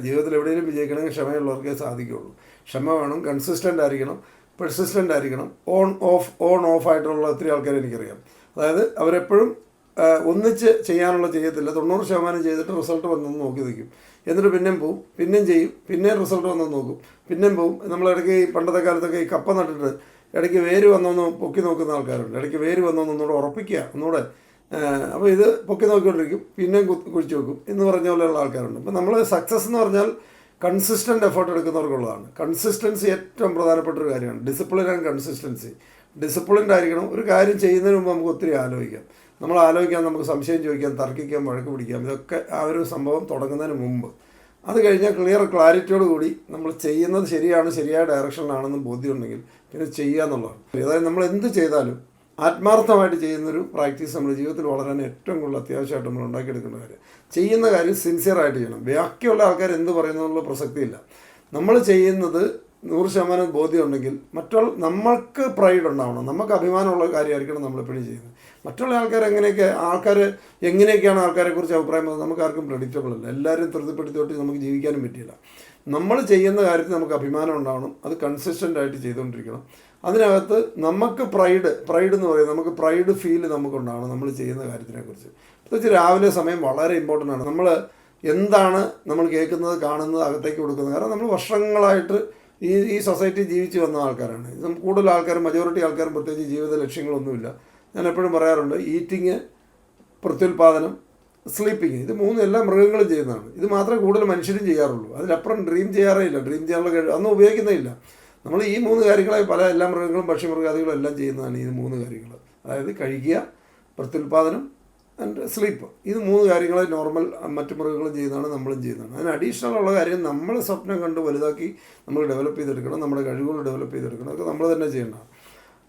ജീവിതത്തിൽ എവിടെയെങ്കിലും വിജയിക്കണമെങ്കിൽ ക്ഷമയുള്ളവർക്കേ സാധിക്കുകയുള്ളൂ. ക്ഷമ വേണം, കൺസിസ്റ്റൻ്റ് ആയിരിക്കണം, പെർസിസ്റ്റൻ്റ് ആയിരിക്കണം. ഓൺ ഓഫ് ആയിട്ടുള്ള ഒത്തിരി ആൾക്കാരെ എനിക്കറിയാം. അതായത് അവരെപ്പോഴും ഒന്നിച്ച് ചെയ്യാനുള്ള ചെയ്യത്തില്ല. 90% ചെയ്തിട്ട് റിസൾട്ട് വന്നെന്ന് നോക്കി നിൽക്കും. എന്നിട്ട് പിന്നെയും പോവും, പിന്നെയും ചെയ്യും, പിന്നെയും റിസൾട്ട് വന്നെന്ന് നോക്കും, പിന്നെയും പോവും. നമ്മളിടയ്ക്ക് ഈ പണ്ടത്തെ കാലത്തൊക്കെ ഈ കപ്പ നട്ടിട്ട് ഇടയ്ക്ക് വേര് വന്നൊന്ന് പൊക്കി നോക്കുന്ന ആൾക്കാരുണ്ട്. ഇടയ്ക്ക് വേര് വന്നൊന്ന് ഒന്നുകൂടെ ഉറപ്പിക്കുക, ഒന്നുകൂടെ. അപ്പോൾ ഇത് പൊക്കി നോക്കിക്കൊണ്ടിരിക്കും, പിന്നെയും കുഴിച്ച് വെക്കും എന്ന് പറഞ്ഞ പോലെയുള്ള ആൾക്കാരുണ്ട്. അപ്പോൾ നമ്മൾ സക്സസ് എന്ന് പറഞ്ഞാൽ കൺസിസ്റ്റൻ്റ് എഫേർട്ട് എടുക്കുന്നവർക്കുള്ളതാണ്. കൺസിസ്റ്റൻസി ഏറ്റവും പ്രധാനപ്പെട്ട ഒരു കാര്യമാണ്. Discipline and consistency. ഡിസിപ്ലിൻഡ് ആയിരിക്കണം. ഒരു കാര്യം ചെയ്യുന്നതിന് മുമ്പ് നമുക്ക് ഒത്തിരി ആലോചിക്കാം. നമ്മൾ ആലോചിക്കാൻ, നമുക്ക് സംശയം ചോദിക്കാം, തർക്കിക്കാം, വഴക്ക് പിടിക്കാം. ഇതൊക്കെ ആ ഒരു സംഭവം തുടങ്ങുന്നതിന് മുമ്പ്. അത് കഴിഞ്ഞാൽ ക്ലാരിറ്റിയോട് കൂടി നമ്മൾ ചെയ്യുന്നത് ശരിയാണ്, ശരിയായ ഡയറക്ഷനിലാണെന്ന് ബോധ്യമുണ്ടെങ്കിൽ പിന്നെ ചെയ്യുക എന്നുള്ളതാണ്. അതായത് നമ്മൾ എന്ത് ചെയ്താലും ആത്മാർത്ഥമായിട്ട് ചെയ്യുന്നൊരു പ്രാക്ടീസ് നമ്മുടെ ജീവിതത്തിൽ വളരാൻ ഏറ്റവും കൂടുതൽ അത്യാവശ്യമായിട്ട് നമ്മൾ ഉണ്ടാക്കിയെടുക്കേണ്ട കാര്യം. ചെയ്യുന്ന കാര്യം സിൻസിയറായിട്ട് ചെയ്യണം. ബാക്കിയുള്ള ആൾക്കാർ എന്ത് പറയുന്നതിനുള്ള പ്രസക്തിയില്ല. നമ്മൾ ചെയ്യുന്നത് 100% ബോധ്യമുണ്ടെങ്കിൽ നമ്മൾക്ക് പ്രൈഡ് ഉണ്ടാവണം, നമുക്ക് അഭിമാനമുള്ള കാര്യമായിരിക്കണം നമ്മളെപ്പോഴും ചെയ്യുന്നത്. മറ്റുള്ള ആൾക്കാർ എങ്ങനെയൊക്കെയാണ് ആൾക്കാരെക്കുറിച്ച് അഭിപ്രായം പറയുന്നത് നമുക്ക് ആർക്കും പ്രഡിക്റ്റബിൾ അല്ല. എല്ലാവരും തൃപ്തിപ്പെടുത്തിയിട്ട് നമുക്ക് ജീവിക്കാനും പറ്റില്ല. നമ്മൾ ചെയ്യുന്ന കാര്യത്തിൽ നമുക്ക് അഭിമാനം ഉണ്ടാവണം. അത് കൺസിസ്റ്റൻ്റ് ആയിട്ട് ചെയ്തുകൊണ്ടിരിക്കണം. അതിനകത്ത് നമുക്ക് പ്രൈഡ് എന്ന് പറയുന്നത്, നമുക്ക് പ്രൈഡ് ഫീൽ നമുക്കുണ്ടാവണം നമ്മൾ ചെയ്യുന്ന കാര്യത്തിനെക്കുറിച്ച്. പ്രത്യേകിച്ച് രാവിലെ സമയം വളരെ ഇമ്പോർട്ടൻ്റ് ആണ്. നമ്മൾ എന്താണ് നമ്മൾ കേൾക്കുന്നത്, കാണുന്നത്, അകത്തേക്ക് കൊടുക്കുന്നത്. കാരണം നമ്മൾ വർഷങ്ങളായിട്ട് ഈ സൊസൈറ്റി ജീവിച്ച് വന്ന ആൾക്കാരാണ്. കൂടുതൽ ആൾക്കാരും, മജോറിറ്റി ആൾക്കാരും പ്രത്യേകിച്ച് ജീവിത ലക്ഷ്യങ്ങളൊന്നുമില്ല. ഞാൻ എപ്പോഴും പറയാറുണ്ട്, ഈറ്റിങ്, പ്രത്യുൽപാദനം, സ്ലീപ്പിങ്, ഇത് 3 എല്ലാ മൃഗങ്ങളും ചെയ്യുന്നതാണ്. ഇത് മാത്രമേ കൂടുതൽ മനുഷ്യരും ചെയ്യാറുള്ളൂ. അതിലപ്പുറം ഡ്രീം ചെയ്യാറേ ഇല്ല. ഡ്രീം ചെയ്യാനുള്ള അതൊന്നും ഉപയോഗിക്കുന്നേ. നമ്മൾ ഈ 3 കാര്യങ്ങളെ എല്ലാ മൃഗങ്ങളും പക്ഷിമൃഗാദികളും എല്ലാം ചെയ്യുന്നതാണ്. ഈ 3 കാര്യങ്ങൾ, അതായത് കഴിക്കുക, പ്രത്യുൽപാദനം ആൻഡ് സ്ലീപ്പ്. ഇത് 3 കാര്യങ്ങൾ നോർമൽ മറ്റു മൃഗങ്ങളും ചെയ്യുന്നതാണ്, നമ്മളും ചെയ്യുന്നതാണ്. അതിന് അഡീഷണൽ ഉള്ള കാര്യം നമ്മൾ സ്വപ്നം കണ്ട് വലുതാക്കി നമ്മൾ ഡെവലപ്പ് ചെയ്തെടുക്കണം. നമ്മുടെ കഴിവുകൾ ഡെവലപ്പ് ചെയ്തെടുക്കണം. അതൊക്കെ നമ്മൾ തന്നെ ചെയ്യേണ്ടതാണ്.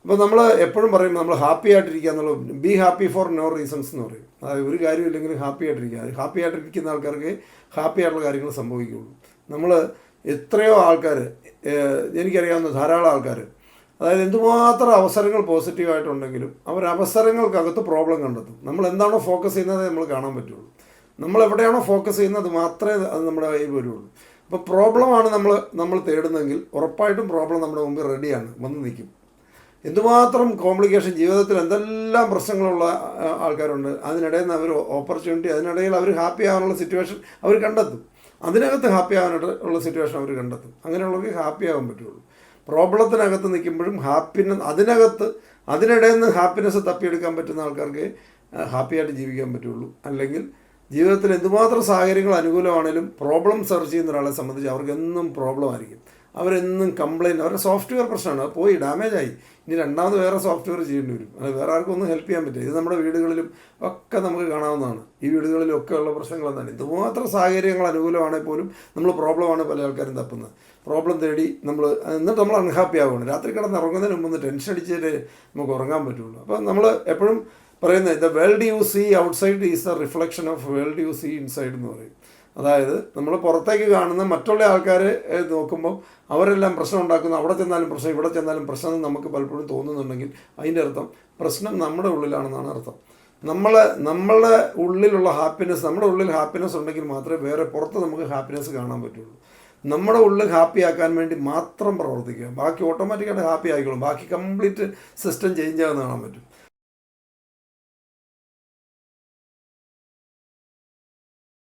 അപ്പോൾ നമ്മൾ എപ്പോഴും പറയും നമ്മൾ ഹാപ്പി ആയിട്ടിരിക്കുക എന്നുള്ളത്. Be happy for no reasons എന്ന് പറയും. അതായത് ഒരു കാര്യമില്ലെങ്കിലും ഹാപ്പി ആയിട്ടിരിക്കുക. ഹാപ്പി ആയിട്ടിരിക്കുന്ന ആൾക്കാർക്ക് ഹാപ്പി ആയിട്ടുള്ള കാര്യങ്ങൾ സംഭവിക്കുകയുള്ളൂ. നമ്മൾ എത്രയോ ആൾക്കാർ, എനിക്കറിയാവുന്ന ധാരാളം ആൾക്കാർ, അതായത് എന്തുമാത്രം അവസരങ്ങൾ പോസിറ്റീവായിട്ടുണ്ടെങ്കിലും അവർ അവസരങ്ങൾക്കകത്ത് പ്രോബ്ലം കണ്ടെത്തും. നമ്മൾ എന്താണോ ഫോക്കസ് ചെയ്യുന്നത് നമ്മൾ കാണാൻ പറ്റുള്ളൂ. നമ്മൾ എവിടെയാണോ ഫോക്കസ് ചെയ്യുന്നത് അത് മാത്രമേ അത് നമ്മുടെ കയ്യിൽ വരുള്ളൂ. അപ്പോൾ പ്രോബ്ലമാണ് നമ്മൾ തേടുന്നതെങ്കിൽ ഉറപ്പായിട്ടും പ്രോബ്ലം നമ്മുടെ മുമ്പിൽ റെഡിയാണ്, വന്ന് നിൽക്കും. എന്തുമാത്രം കോംപ്ലിക്കേഷൻ, ജീവിതത്തിൽ എന്തെല്ലാം പ്രശ്നങ്ങളുള്ള ആൾക്കാരുണ്ട്. അതിനിടയിൽ നിന്ന് അവർ ഓപ്പർച്യൂണിറ്റി, അതിനിടയിൽ അവർ ഹാപ്പി ആവാനുള്ള സിറ്റുവേഷൻ അവർ കണ്ടെത്തും. അതിനകത്ത് ഹാപ്പി ആവാനുള്ള സിറ്റുവേഷൻ അവർ കണ്ടെത്തും. അങ്ങനെയുള്ളവർക്ക് ഹാപ്പി ആവാൻ പറ്റുള്ളൂ. പ്രോബ്ലത്തിനകത്ത് നിൽക്കുമ്പോഴും അതിനിടയിൽ നിന്ന് ഹാപ്പിനെസ് തപ്പിയെടുക്കാൻ പറ്റുന്ന ആൾക്കാർക്ക് ഹാപ്പിയായിട്ട് ജീവിക്കാൻ പറ്റുള്ളൂ. അല്ലെങ്കിൽ ജീവിതത്തിൽ എന്തുമാത്രം സാഹചര്യങ്ങൾ അനുകൂലമാണെങ്കിലും പ്രോബ്ലം സെർച്ച് ചെയ്യുന്ന ഒരാളെ സംബന്ധിച്ച് അവർക്ക് എന്നും പ്രോബ്ലം ആയിരിക്കും. അവരെന്നും കംപ്ലയിൻറ്റ്, അവരുടെ സോഫ്റ്റ്വെയർ പ്രശ്നമാണ്. അത് പോയി ഡാമേജായി, ഇനി രണ്ടാമത് വേറെ സോഫ്റ്റ്വെയർ ചെയ്യേണ്ടി വരും. അത് വേറെ ആർക്കും ഒന്നും ഹെൽപ്പ് ചെയ്യാൻ പറ്റില്ല. ഇത് നമ്മുടെ വീടുകളിലും ഒക്കെ നമുക്ക് കാണാവുന്നതാണ്. ഈ വീടുകളിലൊക്കെ ഉള്ള പ്രശ്നങ്ങൾ എന്താണ്? ഇതുമാത്രം സാഹചര്യങ്ങൾ അനുകൂലമാണെങ്കിൽ പോലും നമ്മൾ പ്രോബ്ലമാണ് പല ആൾക്കാരും തപ്പുന്നത്. പ്രോബ്ലം തേടി എന്നിട്ട് നമ്മൾ അൺഹാപ്പി ആവുകയാണ്. രാത്രി കിടന്ന് ഉറങ്ങുന്നതിന് മുമ്പ് ടെൻഷൻ അടിച്ചിട്ട് നമുക്ക് ഉറങ്ങാൻ പറ്റുള്ളൂ. അപ്പോൾ നമ്മൾ എപ്പോഴും പറയുന്നത് the world you see outside is a reflection of world you see inside എന്ന് പറയും. അതായത് നമ്മൾ പുറത്തേക്ക് കാണുന്ന മറ്റുള്ള ആൾക്കാരെ നോക്കുമ്പോൾ അവരെല്ലാം പ്രശ്നം ഉണ്ടാക്കുന്നു. അവിടെ ചെന്നാലും പ്രശ്നം, ഇവിടെ ചെന്നാലും പ്രശ്നം എന്ന് നമുക്ക് പലപ്പോഴും തോന്നുന്നുണ്ടെങ്കിൽ അതിൻ്റെ അർത്ഥം പ്രശ്നം നമ്മുടെ ഉള്ളിലാണെന്നാണ് അർത്ഥം. നമ്മളുടെ ഉള്ളിലുള്ള ഹാപ്പിനെസ്, നമ്മുടെ ഉള്ളിൽ ഹാപ്പിനെസ് ഉണ്ടെങ്കിൽ മാത്രമേ വേറെ പുറത്ത് നമുക്ക് ഹാപ്പിനെസ് കാണാൻ പറ്റുള്ളൂ. നമ്മുടെ ഉള്ളിൽ ഹാപ്പി ആക്കാൻ വേണ്ടി മാത്രം പ്രവർത്തിക്കുക. ബാക്കി ഓട്ടോമാറ്റിക്കായിട്ട് ഹാപ്പി ആയിക്കോളും. ബാക്കി കംപ്ലീറ്റ് സിസ്റ്റം ചേഞ്ച് ആകുന്ന കാണാൻ പറ്റും.